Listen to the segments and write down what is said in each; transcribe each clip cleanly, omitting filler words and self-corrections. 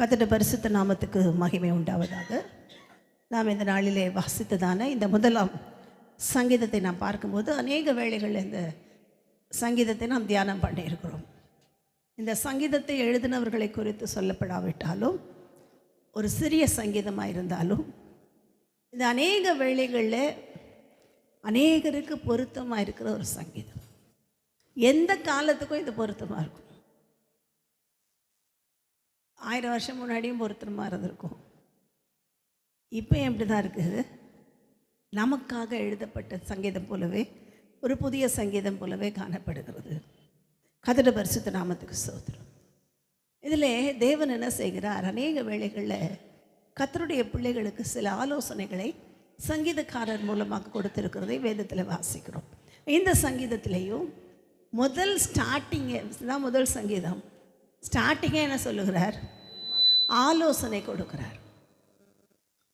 கர்த்தருடைய பரிசுத்த நாமத்துக்கு மகிமை உண்டாவதாக. நாம் இந்த நாளிலே வாசித்ததான இந்த முதலாம் சங்கீதத்தை நாம் பார்க்கும்போது அநேக வேளைகளில் இந்த சங்கீதத்தை நாம் தியானம் பண்ணியிருக்கிறோம். இந்த சங்கீதத்தை எழுதினவர்களை குறித்து சொல்லப்படாவிட்டாலும் ஒரு சிறிய சங்கீதமாக இருந்தாலும் இந்த அநேக வேளைகளில் அநேகருக்கு பொருத்தமாக இருக்கிற ஒரு சங்கீதம். எந்த காலத்துக்கும் இது பொருத்தமாக இருக்கும். 1000 வருஷம் முன்னாடியும் பொருத்தமாக இருந்திருக்கும். இப்போ எப்படி தான் இருக்குது. நமக்காக எழுதப்பட்ட சங்கீதம் போலவே ஒரு புதிய சங்கீதம் போலவே காணப்படுகிறது. கர்த்தருடைய பரிசுத்த நாமத்துக்கு ஸ்தோத்திரம். இதில் தேவன் என்ன செய்கிறார், அநேக வேளைகளில் கர்த்தருடைய பிள்ளைகளுக்கு சில ஆலோசனைகளை சங்கீதக்காரர் மூலமாக கொடுத்திருக்கிறதை வேதத்தில் வாசிக்கிறோம். இந்த சங்கீதத்திலையும் முதல் தான் முதல் சங்கீதம். ஸ்டார்டிங்கே என்ன சொல்லுகிறார், ஆலோசனை கொடுக்கிறார்.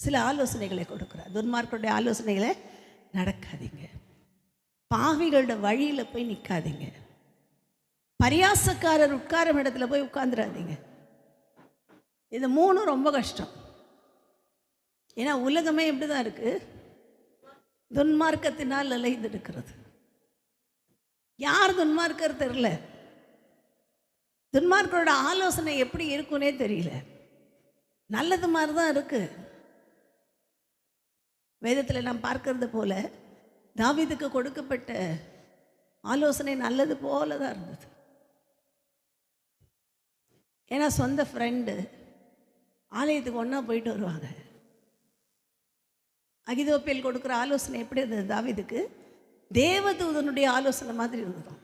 சில ஆலோசனைகளை கொடுக்கிறார். துன்மார்க்கருடைய ஆலோசனைகளை நடக்காதீங்க, பாவிகளோட வழியில் போய் நிற்காதீங்க, பரியாசக்காரர் உட்காரும் இடத்துல போய் உட்கார்ந்துடாதீங்க. இது மூணும் ரொம்ப கஷ்டம். ஏன்னா உலகமே இப்படி தான் இருக்குது, துன்மார்க்கத்தினால் அலைந்து இருக்கிறது. யார் துன்மார்க்கர் தெரியல, துன்மார்க்கரோட ஆலோசனை எப்படி இருக்குன்னே தெரியல. நல்லது மாதிரி தான் இருக்கு. வேதத்தில் நாம் பார்க்கறது போல தாவீதுக்கு கொடுக்கப்பட்ட ஆலோசனை நல்லது போல தான் இருந்தது. ஏன்னா சொந்த ஃப்ரெண்டு ஆலயத்துக்கு ஒன்றா போயிட்டு வருவாங்க. அகிதோப்பேல் கொடுக்குற ஆலோசனை எப்படி இருந்தது, தாவீதுக்கு தேவதூதனுடைய ஆலோசனை மாதிரி இருந்ததும்.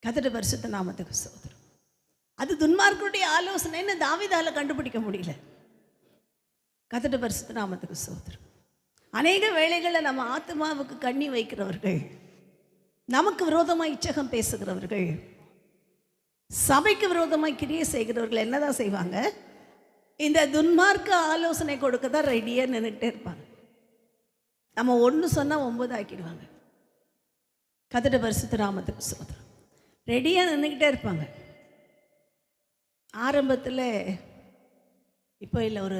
கர்த்தருடைய பரிசுத்த நாமத்துக்கு ஸ்தோத்திரம். அது துன்மார்க்கருடைய ஆலோசனைன்னு தாவீதால கண்டுபிடிக்க முடியல. கர்த்தருடைய பரிசுத்த நாமத்துக்கு ஸ்தோத்திரம். அநேக வேளைகளில் நம்ம ஆத்மாவுக்கு கண்ணி வைக்கிறவர்கள், நமக்கு விரோதமாக இச்சகம் பேசுகிறவர்கள், சபைக்கு விரோதமாக கிரியை செய்கிறவர்கள் என்னதான் செய்வாங்க, இந்த துன்மார்க்க ஆலோசனை கொடுக்க தான் ரெடியாக நின்றுட்டே இருப்பாங்க. நம்ம ஒன்று சொன்னால் 9 ஆக்கிடுவாங்க. கர்த்தருடைய பரிசுத்த நாமத்துக்கு ஸ்தோத்திரம். ரெடியாக நின்றுக்கிட்டே இருப்பாங்க. ஆரம்பத்தில் இப்போ இல்லை, ஒரு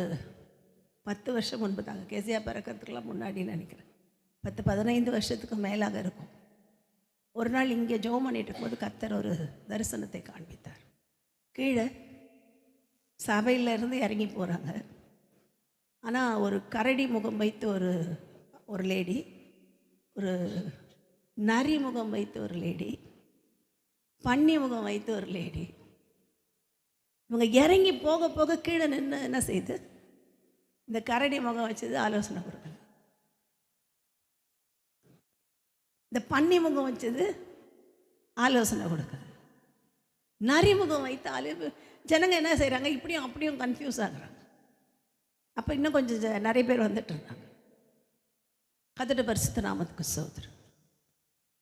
10 வருஷம் முன்பு தாங்க, கேசியா பிறக்கிறதுக்கெலாம் முன்னாடி நினைக்கிறேன், 10-15 வருஷத்துக்கு மேலாக இருக்கும். ஒரு நாள் இங்கே ஜெபம் பண்ணிட்டு இருக்கும்போது கர்த்தர் ஒரு தரிசனத்தை காண்பித்தார். கீழே சபையிலேருந்து இறங்கி போகிறாங்க. ஆனால் ஒரு கரடி முகம் வைத்து ஒரு லேடி, ஒரு நரி முகம் வைத்து ஒரு லேடி, பன்னி முகம் வைத்து ஒரு லேடி. இவங்க இறங்கி போக போக கீழே நின்று என்ன செய்து, இந்த கரடி முகம் வச்சது ஆலோசனை கொடுக்குது, இந்த பன்னி முகம் வச்சது ஆலோசனை கொடுக்குது, நரி முகம் வைத்து ஜனங்க என்ன செய்கிறாங்க, இப்படியும் அப்படியும் கன்ஃபியூஸ் ஆகுறாங்க. அப்போ இன்னும் கொஞ்சம் நிறைய பேர் வந்துட்டு இருந்தாங்க. கர்த்தருடைய பரிசுத்த நாமத்துக்கு ஸ்தோத்திரம்.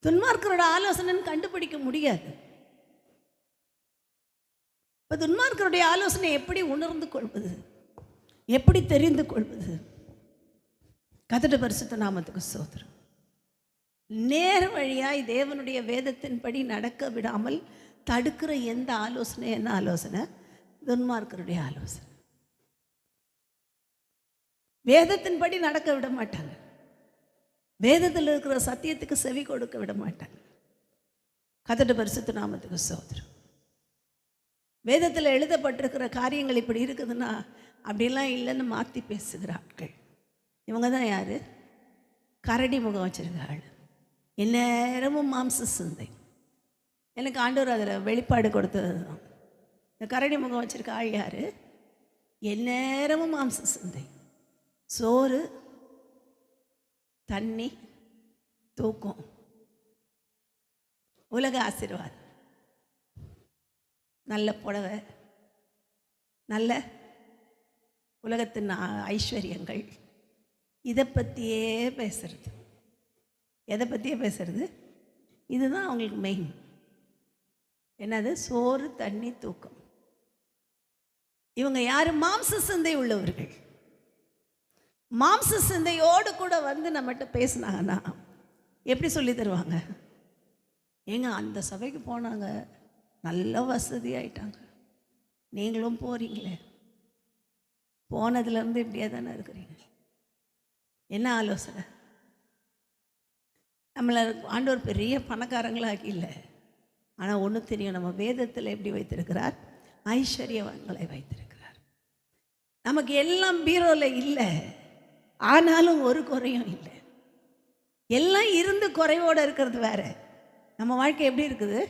துன்மார்க்கரோட ஆலோசனைன்னு கண்டுபிடிக்க முடியாது. இப்போ துன்மார்க்கருடைய ஆலோசனை எப்படி உணர்ந்து கொள்வது, எப்படி தெரிந்து கொள்வது? கர்த்தருடைய பரிசுத்த நாமத்துக்கு ஸ்தோத்திரம். நேர் வழியாய் தேவனுடைய வேதத்தின்படி நடக்க விடாமல் தடுக்கிற எந்த ஆலோசனை, என்ன ஆலோசனை? துன்மார்க்கருடைய ஆலோசனை. வேதத்தின்படி நடக்க விட மாட்டாங்க, வேதத்தில் இருக்கிற சத்தியத்துக்கு செவி கொடுக்க விட மாட்டாங்க. கர்த்தருடைய பரிசுத்த நாமத்துக்கு ஸ்தோத்திரம். வேதத்தில் எழுதப்பட்டிருக்கிற காரியங்கள் இப்படி இருக்குதுன்னா அப்படிலாம் இல்லைன்னு மாற்றி பேசுகிற ஆட்கள் இவங்க தான். யார்? கரடி முகம் வச்சிருக்க ஆள், எந்நேரமும் மாம்ச சிந்தை. எனக்கு ஆண்டவர் அதில் வெளிப்பாடு கொடுத்தது தான். இந்த கரடி முகம் வச்சிருக்க ஆள் யார்? எந்நேரமும் மாம்ச சிந்தை, சோறு, தண்ணி, தூக்கம், உலக ஆசீர்வாதம், நல்ல புடவை, நல்ல உலகத்தின் ஐஸ்வர்யங்கள், இதை பற்றியே பேசுறது. எதை பற்றியே பேசுறது? இதுதான் அவங்களுக்கு மெயின். என்னது? சோறு, தண்ணி, தூக்கம். இவங்க யார்? மாம்ச சிந்தை உள்ளவர்கள். மாம்ச சிந்தையோடு கூட வந்து நம்மகிட்ட பேசினாங்கன்னா எப்படி சொல்லி தருவாங்க? ஏங்க அந்த சபைக்கு போனாங்க, நல்ல வசதி ஆயிட்டாங்க, நீங்களும் போகிறீங்களே, போனதுலேருந்து இப்படியே தானே இருக்கிறீங்க. என்ன ஆலோசனை? நம்மளை ஆண்டவர் பெரிய பணக்காரங்களாக்கி இல்லை. ஆனால் ஒன்று தெரியும், நம்ம வேதத்தில் எப்படி வைத்திருக்கிறார்? ஐஸ்வர்யவான்களை வைத்திருக்கிறார். நமக்கு எல்லாம் பீரோவில் இல்லை, ஆனாலும் ஒரு குறையும் இல்லை. எல்லாம் இருந்து குறைவோடு இருக்கிறது வேற. நம்ம வாழ்க்கை எப்படி இருக்குது?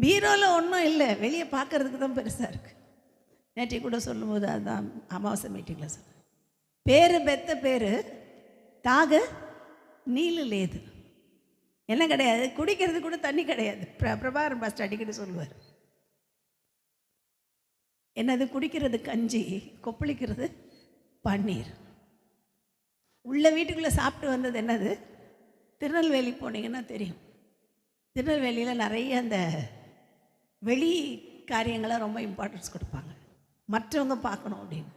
பீரோவில் ஒன்றும் இல்லை, வெளியே பார்க்கறதுக்கு தான் பெருசாக இருக்குது. நேற்று கூட சொல்லும்போது அதுதான் அமாவாசை மீட்டிங்கில் சொன்னேன். பேர் பெத்த பேர் தாக நீலு லேது. என்ன கிடையாது, குடிக்கிறது கூட தண்ணி கிடையாது. பிரபாகரன் பாஸ்டர் அடிக்கடி சொல்லுவார், என்னது குடிக்கிறது கஞ்சி, கொப்பளிக்கிறது பன்னீர். உள்ள வீட்டுக்குள்ளே சாப்பிட்டு வந்தது என்னது? திருநெல்வேலி போனீங்கன்னா தெரியும், திருநெல்வேலியில் நிறைய அந்த வெளி காரியங்களை ரொம்ப இம்பார்ட்டன்ஸ் கொடுப்பாங்க, மற்றவங்க பார்க்கணும் அப்படின்னு.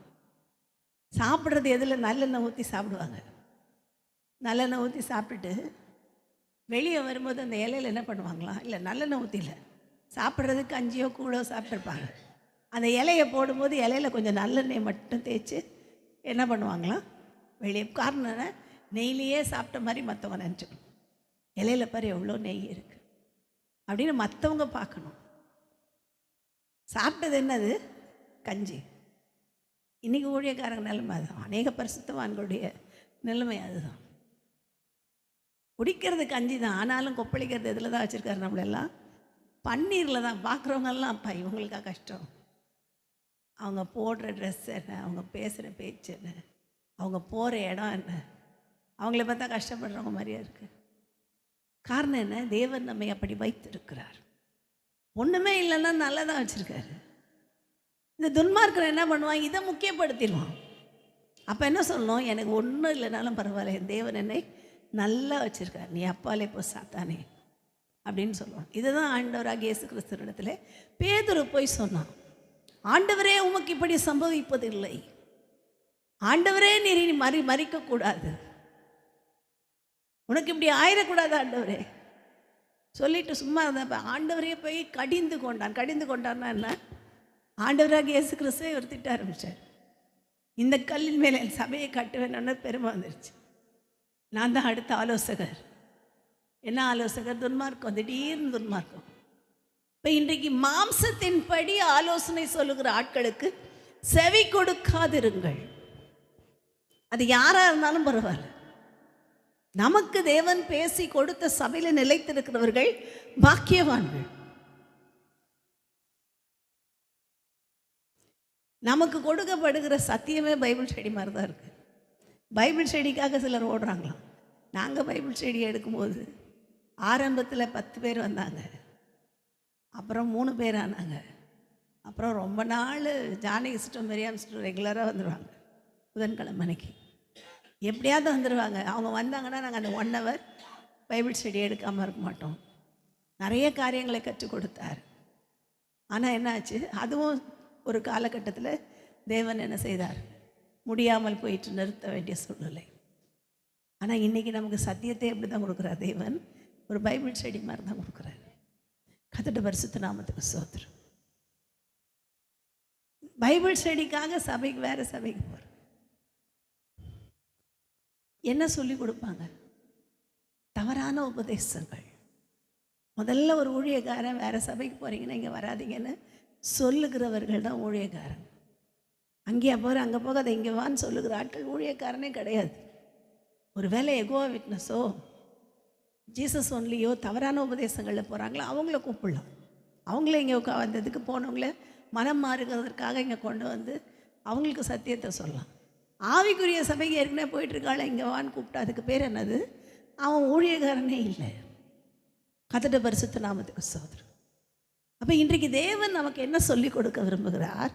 சாப்பிட்றது எதில்? நல்லெண்ணெய் ஊற்றி சாப்பிடுவாங்க. நல்லெண்ணெய் ஊற்றி சாப்பிட்டுட்டு வெளியே வரும்போது அந்த இலையில் என்ன பண்ணுவாங்களாம், இல்லை நல்லெண்ணெய் ஊற்றில சாப்பிட்றதுக்கு கஞ்சியோ கூழோ சாப்பிட்ருப்பாங்க. அந்த இலையை போடும்போது இலையில் கொஞ்சம் நல்லெண்ணெய் மட்டும் தேய்ச்சி என்ன பண்ணுவாங்களாம், வெளியே. காரணம் நெய்லேயே சாப்பிட்ட மாதிரி மற்றவங்க நினச்சிக்கணும். இலையில பாரு எவ்வளோ நெய் இருக்குது அப்படின்னு மற்றவங்க பார்க்கணும். சாப்பிட்டது என்னது? கஞ்சி. இன்றைக்கி ஊழியக்காரங்க நிலைமை அதுதான், அநேக பரிசுத்தவான்களுடைய நிலைமை அதுதான். குடிக்கிறது கஞ்சி தான், ஆனாலும் கொப்பளிக்கிறது இதில் தான் வச்சுருக்காரு நம்மளெல்லாம், பன்னீரில் தான். பார்க்குறவங்கெல்லாம் அப்பா இவங்களுக்கா கஷ்டம், அவங்க போடுற ட்ரெஸ் என்ன, அவங்க பேசுகிற பேச்சு என்ன, அவங்க போகிற இடம் என்ன, அவங்கள பார்த்தா கஷ்டப்படுறவங்க மாதிரியா இருக்குது. காரணம் என்ன? தேவன் நம்மை அப்படி வைத்திருக்கிறார். ஒன்றுமே இல்லைன்னா நல்லதாக வச்சுருக்காரு. இந்த துன்மார்க்கர் என்ன பண்ணுவான்? இதை முக்கியப்படுத்திடுவான். அப்போ என்ன சொல்லணும்? எனக்கு ஒன்றும் இல்லைனாலும் பரவாயில்ல, என் தேவன் என்னை நல்லா வச்சுருக்கார், நீ அப்பாலே போ சாத்தானே அப்படின்னு சொல்லுவான். இதுதான் ஆண்டவராக இயேசு கிறிஸ்துவிடத்தில் பேதுரு போய் சொன்னான், ஆண்டவரே உமக்கு இப்படி சம்பவிப்பதில்லை, ஆண்டவரே நீ மறிக்கக்கூடாது, உனக்கு இப்படி ஆயிடக்கூடாது ஆண்டவரே சொல்லிட்டு சும்மா இருந்த ஆண்டவரே போய் கடிந்து கொண்டான். கடிந்து கொண்டான்னா என்ன? ஆண்டவராக இயேசு கிறிஸ்துவை ஒரு திட்ட ஆரம்பித்தார். இந்த கல்லின் மேலே சபையை கட்டுவேன்னு பெருமை வந்துருச்சு. நான் தான் அடுத்த ஆலோசகர். என்ன ஆலோசகர்? துன்மார்க்கம், திடீர்னு துன்மார்க்கம். இப்போ இன்றைக்கு மாம்சத்தின் படி ஆலோசனை சொல்லுகிற ஆட்களுக்கு செவி கொடுக்காதிருங்கள். அது யாராக இருந்தாலும் பரவாயில்ல. நமக்கு தேவன் பேசி கொடுத்த சபையில் நிலைத்திருக்கிறவர்கள் பாக்கியவான்கள். நமக்கு கொடுக்கப்படுகிற சத்தியமே பைபிள் ஸ்டடி மாதிரி தான் இருக்குது. பைபிள் ஸ்டடிக்காக சிலர் ஓடுறாங்களாம். நாங்கள் பைபிள் ஸ்டடி எடுக்கும்போது ஆரம்பத்தில் 10 பேர் வந்தாங்க, அப்புறம் 3 பேர் ஆனாங்க, அப்புறம் ரொம்ப நாள் ஜானகி சிஸ்டம் மெரியாம் சிஸ்டம் ரெகுலராக வந்துடுவாங்க. புதன்கிழமை அன்னைக்கு எப்படியாவது வந்துடுவாங்க. அவங்க வந்தாங்கன்னா நாங்கள் அந்த 1 hour பைபிள் ஸ்டடி எடுக்காமல் இருக்க மாட்டோம். நிறைய காரியங்களை கற்றுக் கொடுத்தார். ஆனால் என்னாச்சு? அதுவும் ஒரு காலகட்டத்தில் தேவன் என்ன செய்தார்? முடியாமல் போயிட்டு நிறுத்த வேண்டிய சூழ்நிலை. ஆனால் இன்றைக்கி நமக்கு சத்தியத்தை எப்படி தான் கொடுக்குறார் தேவன்? ஒரு பைபிள் ஸ்டடி மாதிரி தான் கொடுக்குறாரு. கர்த்தருடைய பரிசுத்த நாமத்துக்கு ஸ்தோத்திரம். பைபிள் ஸ்டடிக்காக சபைக்கு வேறு சபைக்கு போகிற என்ன சொல்லி கொடுப்பாங்க? தவறான உபதேசங்கள். முதல்ல ஒரு ஊழியக்காரன் வேறு சபைக்கு போகிறீங்கன்னா இங்கே வராதிங்கன்னு சொல்லுகிறவர்கள் தான் ஊழியக்காரன். அங்கேயா போகிற, அங்கே போகாத, இங்கே வான்னு சொல்லுகிற ஆட்கள் ஊழியக்காரனே கிடையாது. ஒரு வேளை எகோவா விட்னஸோ ஜீசஸ் ஒன்லியோ தவறான உபதேசங்களில் போகிறாங்களோ அவங்கள கூப்பிடலாம். அவங்கள இங்கே வந்ததுக்கு போனவங்கள மனம் மாறுகிறதுக்காக இங்கே கொண்டு வந்து அவங்களுக்கு சத்தியத்தை சொல்லலாம். ஆவிக்குரிய சபைக்கு ஏற்கனவே போயிட்டுருக்காள், இங்கே வான்னு கூப்பிட்டா அதுக்கு பேர் என்னது? அவன் ஊழியக்காரனே இல்லை. கர்த்தருடைய பரிசுத்த நாமத்துக்கு ஸ்தோத்திரம். அப்போ இன்றைக்கு தேவன் நமக்கு என்ன சொல்லி கொடுக்க விரும்புகிறார்?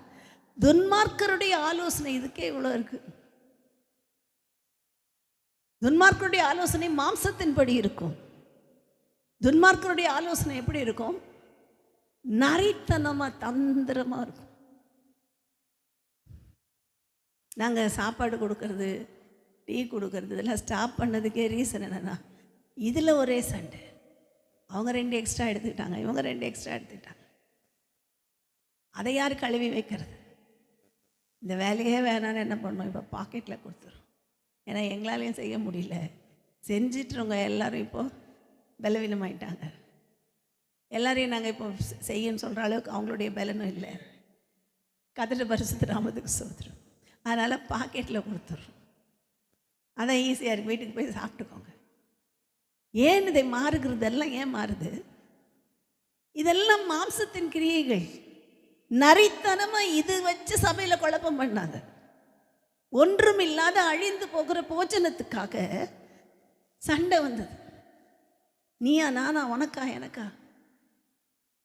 துன்மார்க்கருடைய ஆலோசனை இதுக்கே இவ்வளோ இருக்குது. துன்மார்க்கருடைய ஆலோசனை மாம்சத்தின்படி இருக்கும். துன்மார்க்கருடைய ஆலோசனை எப்படி இருக்கும்? நரித்தனமாக தந்திரமாக இருக்கும். நாங்கள் சாப்பாடு கொடுக்கறது, டீ கொடுக்கறது இதெல்லாம் ஸ்டாப் பண்ணதுக்கே ரீசன் என்னென்னா, இதில் ஒரே சண்டை. அவங்க 2 எக்ஸ்ட்ரா எடுத்துக்கிட்டாங்க, இவங்க 2 எக்ஸ்ட்ரா எடுத்துக்கிட்டாங்க. அதை யார் கழுவி வைக்கிறது? இந்த வேலையே வேணான்னு என்ன பண்ணோம், இப்போ பாக்கெட்டில் கொடுத்துரும். ஏன்னா எங்களாலையும் செய்ய முடியல. செஞ்சிட்ருவங்க எல்லோரும் இப்போது பலவீனமாயிட்டாங்க. எல்லாரையும் நாங்கள் இப்போ செய்யன்னு சொல்கிற அளவுக்கு அவங்களுடைய பலனும் இல்லை. கர்த்தருடைய பரிசுத்த நாமத்துக்கு ஸ்தோத்திரம். அதனால் பாக்கெட்டில் கொடுத்துட்றோம். அதான் ஈஸியாக இருக்குது, வீட்டுக்கு போய் சாப்பிட்டுக்கோங்க. ஏன் இதை மாறுகிறதெல்லாம் ஏன் மாறுது? இதெல்லாம் மாம்சத்தின் கிரியைகள். நரித்தனமாக இது வச்சு சபையில் குழப்பம் பண்ணாங்க. ஒன்றும் இல்லாத அழிந்து போகிற போஜனத்துக்காக சண்டை வந்தது. நீயா நானா, உனக்கா எனக்கா?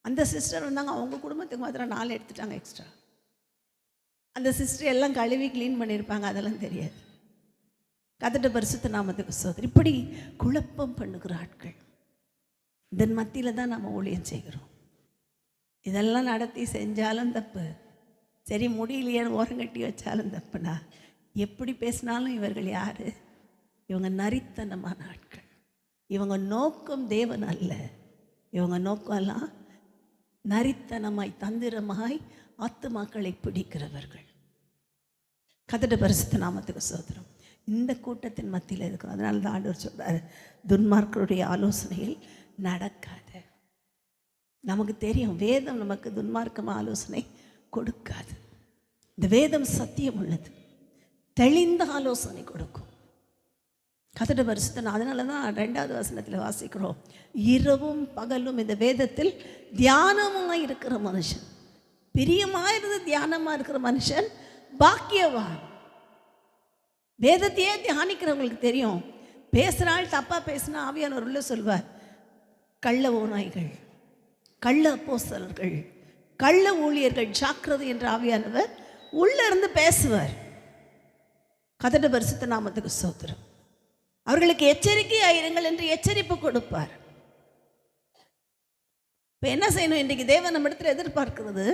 அந்த சிஸ்டர் வந்தாங்க, அவங்க குடும்பத்துக்கு மாத்திரம் 4 எடுத்துட்டாங்க எக்ஸ்ட்ரா. அந்த சிஸ்டர் எல்லாம் கழுவி க்ளீன் பண்ணியிருப்பாங்க, அதெல்லாம் தெரியாது. கர்த்தருடைய பரிசுத்த நாமத்துக்கு ஸ்தோத்திரம். இப்படி குழப்பம் பண்ணுகிற ஆட்கள். இதன் மத்தியில் தான் நம்ம ஊழியம் செய்கிறோம். இதெல்லாம் நடத்தி செஞ்சாலும் தப்பு, சரி முடியலையேன்னு ஓரங்கட்டி வச்சாலும் தப்புனா, எப்படி பேசினாலும் இவர்கள் யார்? இவங்க நரித்தனமான ஆட்கள். இவங்க நோக்கம் தேவன் அல்ல. இவங்க நோக்கம்லாம் நரித்தனமாய் தந்திரமாய் ஆத்துமாக்களை பிடிக்கிறவர்கள். கர்த்தருடைய பரிசுத்த நாமத்துக்கு ஸ்தோத்திரம். இந்த கூட்டத்தின் மத்தியில் இருக்கிறோம். அதனால தான் ஆண்டவர் சொல்கிறார், துன்மார்க்கருடைய ஆலோசனையில் நடக்காத. நமக்கு தெரியும் வேதம் நமக்கு துன்மார்க்கமாக ஆலோசனை கொடுக்காது. இந்த வேதம் சத்தியம் உள்ளது, தெளிந்த ஆலோசனை கொடுக்கும். கர்த்தருடைய பரிசுத்த. அதனால தான் 2வது வசனத்தில் வாசிக்கிறோம், இரவும் பகலும் இந்த வேதத்தில் தியானமாக இருக்கிற மனுஷன், பிரியமாக இருந்து தியானமாக இருக்கிற மனுஷன் பாக்கியவான். வேதத்தையே தியானிக்கிறவங்களுக்கு தெரியும், பேசுகிறாள் தப்பாக பேசினா ஆவியானவர் உள்ள சொல்வார், கள்ள ஓநாய்கள், கள்ள அப்போஸ்தலர்கள், கள்ள ஊழியர்கள் ஜாக்கிரதை என்ற ஆவியானவர் உள்ள இருந்து பேசுவார். கர்த்தருடைய பரிசுத்த நாமத்துக்கு ஸ்தோத்திரம். அவர்களுக்கு எச்சரிக்கையாயிருங்கள் என்று எச்சரிப்பு கொடுப்பார். இப்போ என்ன செய்யணும்? இன்றைக்கு தேவன் நம்ம இடத்துல எதிர்பார்க்கிறது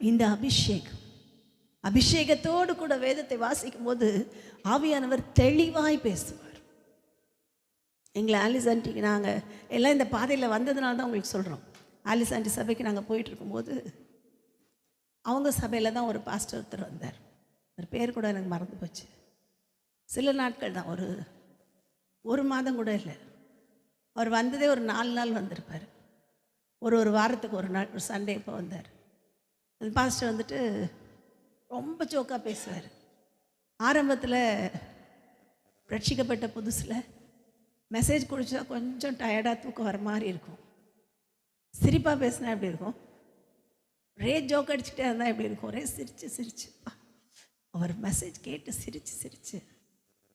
இந்த அபிஷேகம். அபிஷேகத்தோடு கூட வேதத்தை வாசிக்கும் போது ஆவியானவர் தெளிவாய் பேசுவார். எங்களை ஆலிஸ் ஆண்டிக்கு நாங்கள் எல்லாம் இந்த பாதையில் வந்ததுனால தான் உங்களுக்கு சொல்கிறோம். ஆலிஸ் ஆண்டி சபைக்கு நாங்கள் போயிட்டு இருக்கும்போது அவங்க சபையில் தான் ஒரு பாஸ்டர் ஒருத்தர் வந்தார். ஒரு பேர் கூட எனக்கு மறந்து போச்சு. சில நாட்கள் தான், ஒரு மாதம் கூட இல்லை. அவர் வந்ததே ஒரு 4 நாள் வந்திருப்பார். ஒரு வாரத்துக்கு ஒரு நாள், ஒரு சண்டே இப்போ வந்தார். அந்த பாஸ்டர் வந்துட்டு ரொம்ப ஜோக்காக பேசுவார். ஆரம்பத்தில் ரட்சிக்கப்பட்ட புதுசில் மெசேஜ் குடிச்சா கொஞ்சம் டயர்டாக தூக்கம் வர மாதிரி இருக்கும். சிரிப்பாக பேசினா எப்படி இருக்கும்? ஒரே ஜோக் அடிச்சுட்டே இருந்தால் எப்படி இருக்கும்? ஒரே சிரிச்சு அவர் மெசேஜ் கேட்டு சிரிச்சு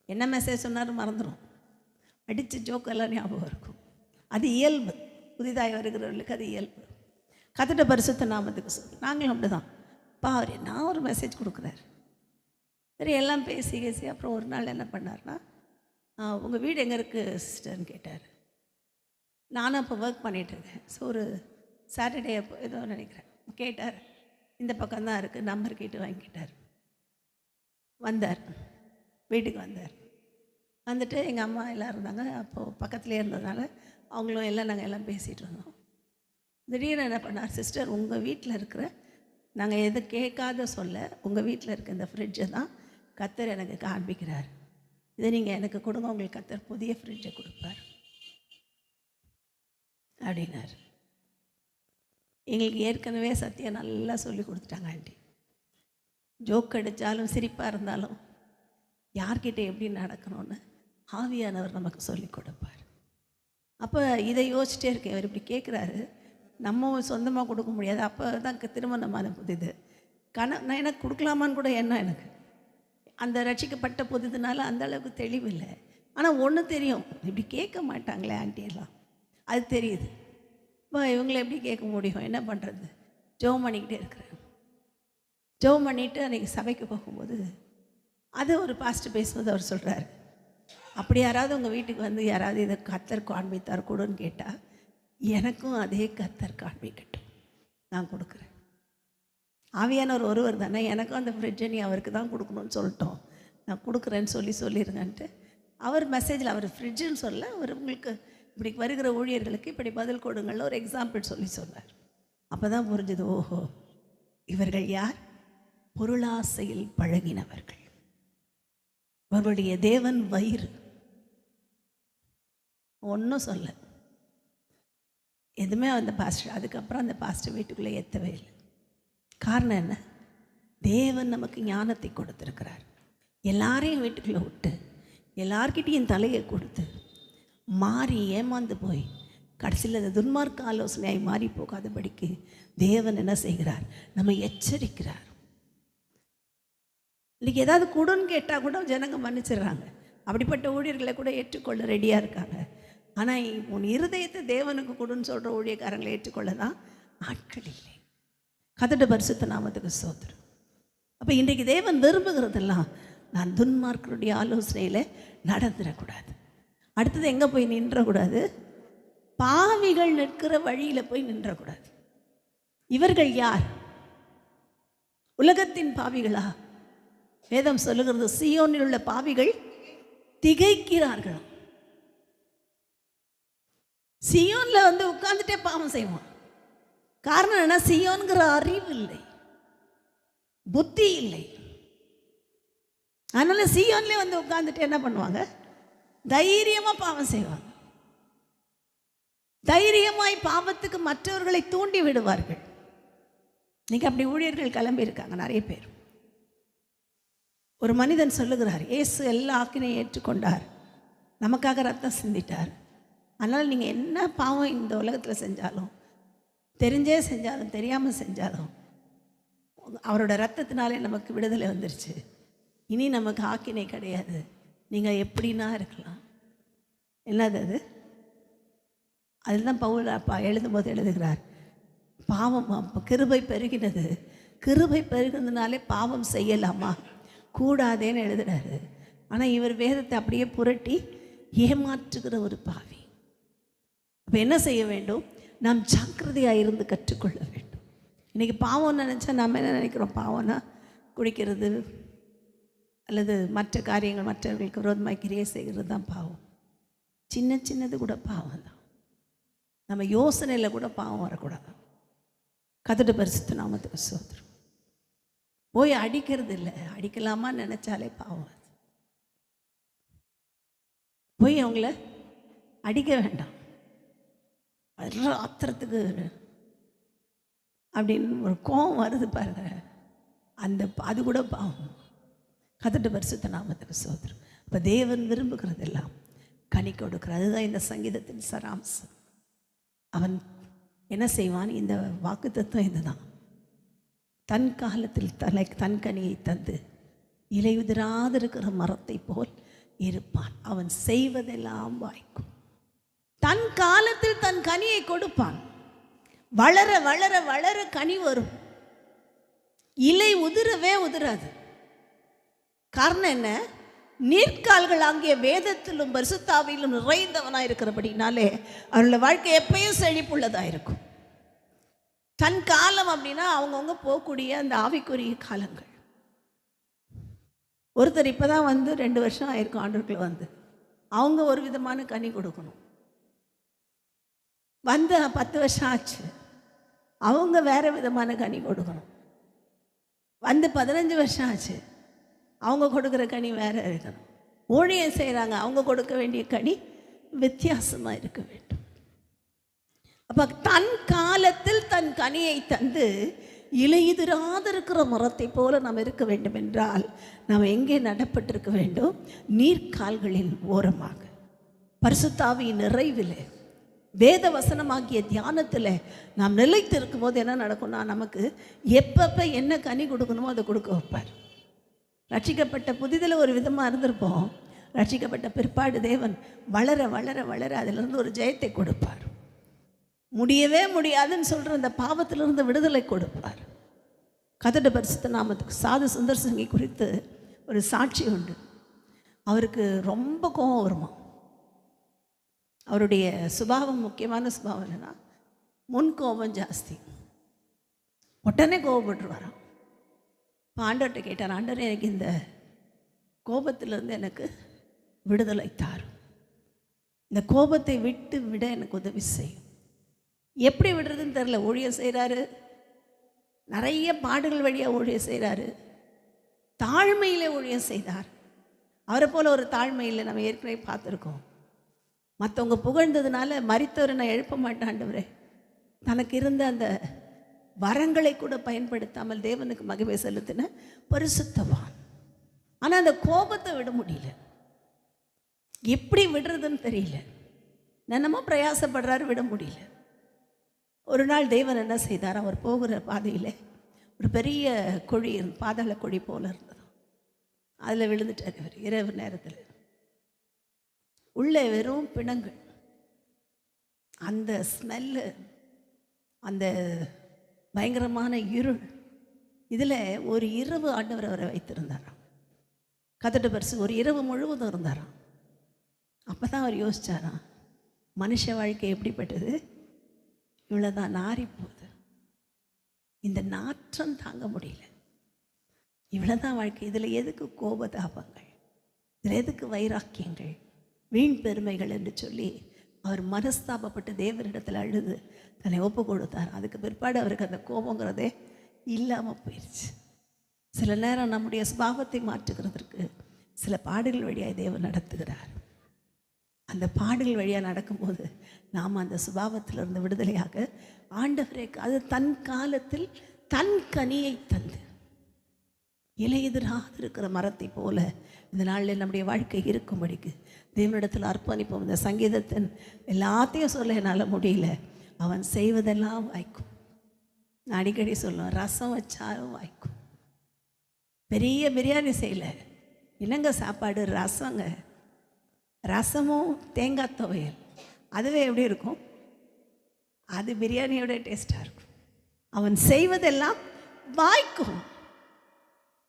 என்ன மெசேஜ் சொன்னாலும் மறந்துடும். அடித்து ஜோக்கெல்லாம் ஞாபகம் இருக்கும். அது இயல்பு, புதிதாய் வருகிறவர்களுக்கு அது இயல்பு. கர்த்தருடைய பரிசுத்த நாமத்துக்கு நாங்களும் அப்படி தான். அவர் நான் ஒரு மெசேஜ் கொடுக்குறாரு. சரி எல்லாம் பேசி அப்புறம் ஒரு நாள் என்ன பண்ணார்னா, உங்கள் வீடு எங்கே இருக்குது சிஸ்டர்னு கேட்டார். நானும் அப்போ ஒர்க் பண்ணிகிட்ருக்கேன். ஸோ ஒரு சாட்டர்டே அப்போ ஏதோ நினைக்கிறேன் கேட்டார். இந்த பக்கம்தான் இருக்குது, நம்பர் கேட்டு வாங்கிக்கிட்டார். வந்தார், வீட்டுக்கு வந்தார். வந்துட்டு எங்கள் அம்மா எல்லாம் இருந்தாங்க. அப்போது பக்கத்துலேயே இருந்ததுனால அவங்களும் எல்லாம் நாங்கள் எல்லாம் பேசிகிட்டு இருந்தோம். திடீர்னு என்ன பண்ணார், சிஸ்டர் உங்கள் வீட்டில் இருக்கிற, நாங்கள் எது கேட்காத சொல்ல, உங்கள் வீட்டில் இருக்க இந்த ஃப்ரிட்ஜை தான் கர்த்தர் எனக்கு காண்பிக்கிறார். இதை நீங்கள் எனக்கு கொடுங்க, உங்களுக்கு கர்த்தர் புதிய ஃப்ரிட்ஜை கொடுப்பார் அப்படின்னார். எங்களுக்கு ஏற்கனவே சத்தியம் நல்லா சொல்லி கொடுத்துட்டாங்க ஆண்டி. ஜோக் அடித்தாலும் சிரிப்பாக இருந்தாலும் யார்கிட்ட எப்படி நடக்கணும்னு ஆவியானவர் நமக்கு சொல்லி கொடுப்பார். அப்போ இதை யோசிச்சிட்டே இருக்கேன். அவர் இப்படி கேட்குறாரு, நம்ம சொந்தமாக கொடுக்க முடியாது. அப்போ தான் திருமணமான புதிது. நான் எனக்கு கொடுக்கலாமான்னு கூட என்ன, எனக்கு அந்த ரட்சிக்கப்பட்ட புதிதுனால அந்த அளவுக்கு தெளிவில்லை. ஆனால் ஒன்று தெரியும், இப்படி கேட்க மாட்டாங்களே ஆண்டியெல்லாம், அது தெரியுது. இப்போ இவங்களை எப்படி கேட்க முடியும்? என்ன பண்ணுறது? ஜெபம் பண்ணிக்கிட்டே இருக்கிறேன். ஜெபம் பண்ணிவிட்டு அன்றைக்கி சபைக்கு போகும்போது அது ஒரு பாஸ்ட் பேசும்போது அவர் சொல்கிறார், அப்படி யாராவது உங்கள் வீட்டுக்கு வந்து யாராவது இதை கர்த்தர் காண்பித்தார் கொடுன்னு கேட்டால் எனக்கும் அதே கர்த்தர் காண்பிக்கட்டும், நான் கொடுக்குறேன். ஆவியானவர் ஒருவர் தானே, எனக்கும் அந்த ஃப்ரிட்ஜை நீ அவருக்கு தான் கொடுக்கணும்னு சொல்லிட்டோம், நான் கொடுக்குறேன்னு சொல்லிடுங்கன்ட்டு அவர் மெசேஜில், அவர் ஃப்ரிட்ஜுன்னு சொல்ல, அவர் உங்களுக்கு இப்படி வருகிற ஊழியர்களுக்கு இப்படி பதில் கொடுங்கள்னு ஒரு எக்ஸாம்பிள் சொன்னார். அப்போ தான் புரிஞ்சுது, ஓஹோ இவர்கள் யார்? பொருளாசையில் பழகினவர்கள். அவர்களுடைய தேவன் வயிறு. ஒன்றும் சொல்ல, எதுவுமே அந்த பாஸ்டர் அதுக்கப்புறம் அந்த பாஸ்டர் வீட்டுக்குள்ளே ஏற்றவே இல்லை. காரணம் என்ன? தேவன் நமக்கு ஞானத்தை கொடுத்துருக்கிறார். எல்லாரையும் வீட்டுக்குள்ளே விட்டு எல்லார்கிட்டையும் தலையை கொடுத்து மாறி ஏமாந்து போய் கடைசியில் அந்த துன்மார்க்க ஆலோசனையாய் மாறி போகாதபடிக்கு தேவன் என்ன செய்கிறார்? நம்ம எச்சரிக்கிறார். இன்றைக்கி ஏதாவது கொடுன்னு கேட்டால் கூட ஜனங்க மன்னிச்சிடுறாங்க. அப்படிப்பட்ட ஊழியர்களை கூட ஏற்றுக்கொள்ள ரெடியாக இருக்காங்க. ஆனால் உன் இருதயத்தை தேவனுக்கு கொடுன்னு சொல்கிற ஊழியக்காரங்களை ஏற்றுக்கொள்ள தான் ஆட்கள் இல்லை. கர்த்தருடைய பரிசுத்த நாமத்துக்கு ஸ்தோத்திரம். அப்போ இன்றைக்கு தேவன் விரும்புகிறதெல்லாம் நான் துன்மார்க்கருடைய ஆலோசனையில் நடந்துடக்கூடாது. அடுத்தது எங்கே போய் நின்றக்கூடாது? பாவிகள் நிற்கிற வழியில் போய் நின்றக்கூடாது. இவர்கள் யார்? உலகத்தின் பாவிகளா? வேதம் சொல்லுகிறது சீயோனில் உள்ள பாவிகள் திகைக்கிறார்கள். சீயோன்ல உட்கார்ந்துட்டே பாவம் செய்வான். காரணம் என்ன? சீயோன்கிற அறிவு இல்லை, புத்தி இல்லை. அதனால சீயோன்ல உட்கார்ந்துட்டு என்ன பண்ணுவாங்க? தைரியமா பாவம் செய்வாங்க. தைரியமாய் பாவத்துக்கு மற்றவர்களை தூண்டி விடுவார்கள். இன்னைக்கு அப்படி ஊழியர்கள் கிளம்பி இருக்காங்க நிறைய பேர். ஒரு மனிதன் சொல்லுகிறார், இயேசு எல்லா ஆக்கினையும் ஏற்றுக்கொண்டார், நமக்காக ரத்தம் சிந்திட்டார். அதனால் நீங்கள் என்ன பாவம் இந்த உலகத்தில் செஞ்சாலும், தெரிஞ்சே செஞ்சாலும் தெரியாமல் செஞ்சாலும், அவரோட ரத்தத்தினாலே நமக்கு விடுதலை வந்துருச்சு. இனி நமக்கு ஆக்கினை கிடையாது. நீங்கள் எப்படின்னா இருக்கலாம். என்னது அது? அதுதான் பவுல் அப்பா எழுதும்போது எழுதுகிறார், பாவம் கிருபை பெருகினது, கிருபை பெருகினதுனாலே பாவம் செய்யலாமா? கூடாதேன்னு எழுதுறாரு. ஆனால் இவர் வேதத்தை அப்படியே புரட்டி ஏமாற்றுகிற ஒரு பாவி. அப்போ என்ன செய்ய வேண்டும்? நாம் ஜாக்கிரதையாக இருந்து கற்றுக்கொள்ள வேண்டும். இன்றைக்கி பாவம் நினச்சா நாம் என்ன நினைக்கிறோம்? பாவம்னா குடிக்கிறது அல்லது மற்ற காரியங்கள், மற்றவர்களுக்கு விரோதமாக கிரியை செய்கிறது தான் பாவம். சின்ன சின்னது கூட பாவம் தான். நம்ம யோசனையில் கூட பாவம் வரக்கூடாது. கர்த்தருடைய பரிசுத்த நாமத்துக்கு ஸ்தோத்திரம். போய் அடிக்கிறது இல்லை, அடிக்கலாமா நினச்சாலே பாவம். போய் அவங்கள அடிக்க வேண்டாம். அது ஆத்திரத்துக்கு அப்படின்னு ஒரு கோபம் வருது பாருங்க, அது கூட பாவம். கர்த்தருடைய பரிசுத்த நாமத்துக்கு ஸ்தோத்திரம். இப்போ தேவன் விரும்புகிறதெல்லாம் கனி கொடுக்கிறார். அதுதான் இந்த சங்கீதத்தின் சராம்சம். அவன் என்ன செய்வான்? இந்த வாக்குத்தத்தம் இதுதான், தன் காலத்தில் தன் கனியை தந்து இலையுதிராதிருக்கிற மரத்தை போல் இருப்பான். அவன் செய்வதெல்லாம் வாய்க்கும். தன் காலத்தில் தன் கனியை கொடுப்பான். வளர வளர வளர கனி வரும். இலை உதிரவே உதிராது. காரணம் என்ன? நீர்க்கால்கள் ஆகிய வேதத்திலும் பரிசுத்தாவிலும் நிறைந்தவனாக இருக்கிறபடினாலே அவருடைய வாழ்க்கை எப்பயும் செழிப்புள்ளதாக இருக்கும். தன் காலம் அப்படின்னா அவங்கவுங்க போகக்கூடிய அந்த ஆவிக்குரிய காலங்கள். ஒருத்தர் இப்போ தான் 2 வருஷம் ஆயிருக்கும் ஆண்டவருக்குள்ள அவங்க ஒரு விதமான கனி கொடுக்கணும். 10 வருஷம் ஆச்சு, அவங்க வேற விதமான கனி கொடுக்கணும். 15 வருஷம் ஆச்சு, அவங்க கொடுக்குற கனி வேற இருக்கணும். ஊழியம் செய்கிறாங்க, அவங்க கொடுக்க வேண்டிய கனி வித்தியாசமாக இருக்க வேண்டும். அப்போ தன் காலத்தில் தன் கனியை தந்து இலையுதிராதிருக்கிற மரத்தை போல நாம் இருக்க வேண்டும் என்றால் நாம் எங்கே நடப்பட்டிருக்க வேண்டும்? நீர்க்கால்களின் ஓரமாக, பரிசுத்தாவியின் நிறைவில், வேத வசனமாகிய தியானத்தில் நாம் நிலைத்து இருக்கும் போது என்ன நடக்கும்னா, நமக்கு எப்பப்போ என்ன கனி கொடுக்கணுமோ அதை கொடுக்க வைப்பார். ரட்சிக்கப்பட்ட புதிதில் ஒரு விதமாக இருந்திருப்போம், ரட்சிக்கப்பட்ட பிற்பாடு தேவன் வளர வளர வளர அதிலிருந்து ஒரு ஜெயத்தை கொடுப்பார். முடியவே முடியாதுன்னு சொல்கிற அந்த பாவத்திலிருந்து விடுதலை கொடுப்பார். கர்த்தருடைய பரிசுத்த நாமத்துக்கு. சாது சுந்தர் சிங்கை குறித்து ஒரு சாட்சி உண்டு. அவருக்கு ரொம்ப கோபம் வருமா. அவருடைய சுபாவம், முக்கியமான சுபாவம் என்னன்னா, முன் கோபம் ஜாஸ்தி. உடனே கோபப்பட்டுருவாராம். இப்போ ஆண்டவர்கிட்ட கேட்டார், ஆண்டவர் எனக்கு இந்த கோபத்திலிருந்து எனக்கு விடுதலை தாரும், இந்த கோபத்தை விட்டு விட எனக்கு உதவி செய்யும். எப்படி விடுறதுன்னு தெரில. ஊழியம் செய்கிறாரு, நிறைய பாடுகள் வழியாக ஊழியம் செய்கிறாரு. தாழ்மையில் ஊழியம் செய்தார். அவரை போல் ஒரு தாழ்மையில் நம்ம ஏற்கனவே பார்த்துருக்கோம். மற்றவங்க புகழ்ந்ததுனால மரித்தவரை நான் எழுப்ப மாட்டேன் ஆண்டவரே, தனக்கு இருந்த அந்த வரங்களை கூட பயன்படுத்தாமல் தேவனுக்கு மகிமை செலுத்தின பரிசுத்தவான். ஆனால் அந்த கோபத்தை விட முடியல. எப்படி விடுறதுன்னு தெரியல. என்னமோ பிரயாசப்படுறாரு, விட முடியல. ஒரு நாள் தேவன் என்ன செய்தார், அவர் போகிற பாதையில் ஒரு பெரிய குழி, பாதாள குழி போல இருந்தது. அதில் விழுந்துட்டார் இவர் இரவு நேரத்தில். உள்ளே வெறும் பிணங்கள், அந்த ஸ்மெல்லு, அந்த பயங்கரமான இருள். இதில் ஒரு இரவு ஆண்டவர் அவரை வைத்திருந்தாராம். கதட்டு பரிசு ஒரு இரவு முழுவதும் இருந்தாராம். அப்போ தான் அவர் யோசிச்சாராம், மனுஷ வாழ்க்கை எப்படிப்பட்டது, இவ்வளோதான் நாரி போகுது, இந்த நாற்றம் தாங்க முடியல, இவ்வளோதான் வாழ்க்கை, இதில் எதுக்கு கோபதாபங்கள், இதில் எதுக்கு வைராக்கியங்கள், வீண் பெருமைகள் என்று சொல்லி அவர் மனஸ்தாபப்பட்டு தேவனிடத்தில் அழுது தன்னை ஒப்பு கொடுத்தார். அதுக்கு பிற்பாடு அவருக்கு அந்த கோபங்கிறதே இல்லாமல் போயிடுச்சு. சில நேரம் நம்முடைய சுபாவத்தை மாற்றுகிறதற்கு சில பாடுகள் வழியாக தேவன் நடத்துகிறார். அந்த பாடுகள் வழியாக நடக்கும்போது நாம் அந்த சுபாவத்திலிருந்து விடுதலையாக ஆண்டவரே, அது தன் காலத்தில் தன் கனியை தந்து இலையுதிராது இருக்கிற மரத்தை போல இந்த நாளில் நம்முடைய வாழ்க்கை இருக்கும்படிக்கு தேவனிடத்தில் அர்ப்பணிப்போம். இந்த சங்கீதத்தின் எல்லாத்தையும் சொல்ல என்னால் முடியல. அவன் செய்வதெல்லாம் வாய்க்கும். நான் அடிக்கடி சொல்லுவேன், ரசம் வச்சாலும் வாய்க்கும். பெரிய பிரியாணி செய்யலை, என்னங்க சாப்பாடு, ரசங்க, ரசமும் தேங்காய் துவையல், அதுவே எப்படி இருக்கும், அது பிரியாணியோட டேஸ்டாக இருக்கும். அவன் செய்வதெல்லாம் வாய்க்கும்.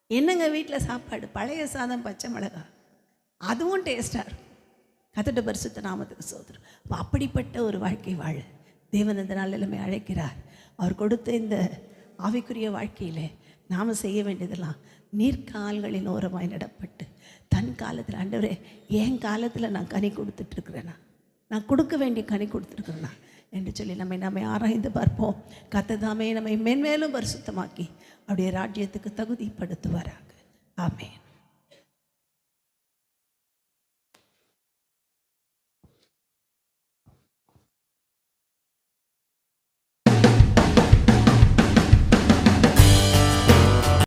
என்னங்க வீட்டில் சாப்பாடு, பழைய சாதம், பச்சை மிளகாய், அதுவும் டேஸ்டாக இருக்கும். கர்த்தருடைய பரிசுத்த நாமத்துக்கு ஸ்தோத்திரம். அப்படிப்பட்ட ஒரு வாழ்க்கை வாழ தேவன் இந்த நாள் எல்லாமே அழைக்கிறார். அவர் கொடுத்த இந்த ஆவிக்குரிய வாழ்க்கையில் நாம் செய்ய வேண்டியதெல்லாம் நீர்க்கால்களின் ஓரமாய் நடப்பட்டு தன் காலத்தில், ஆண்டவரே என் காலத்தில் நான் கனி கொடுத்துட்ருக்குறேன்னா, நான் கொடுக்க வேண்டிய கனி கொடுத்துருக்குறேன்னா என்று சொல்லி நம்மை ஆராய்ந்து பார்ப்போம். கர்த்தர் தாமே நம்மை மென்மேலும் பரிசுத்தமாக்கி அவருடைய ராஜ்யத்துக்கு தகுதிப்படுத்துவாராக. ஆமென்.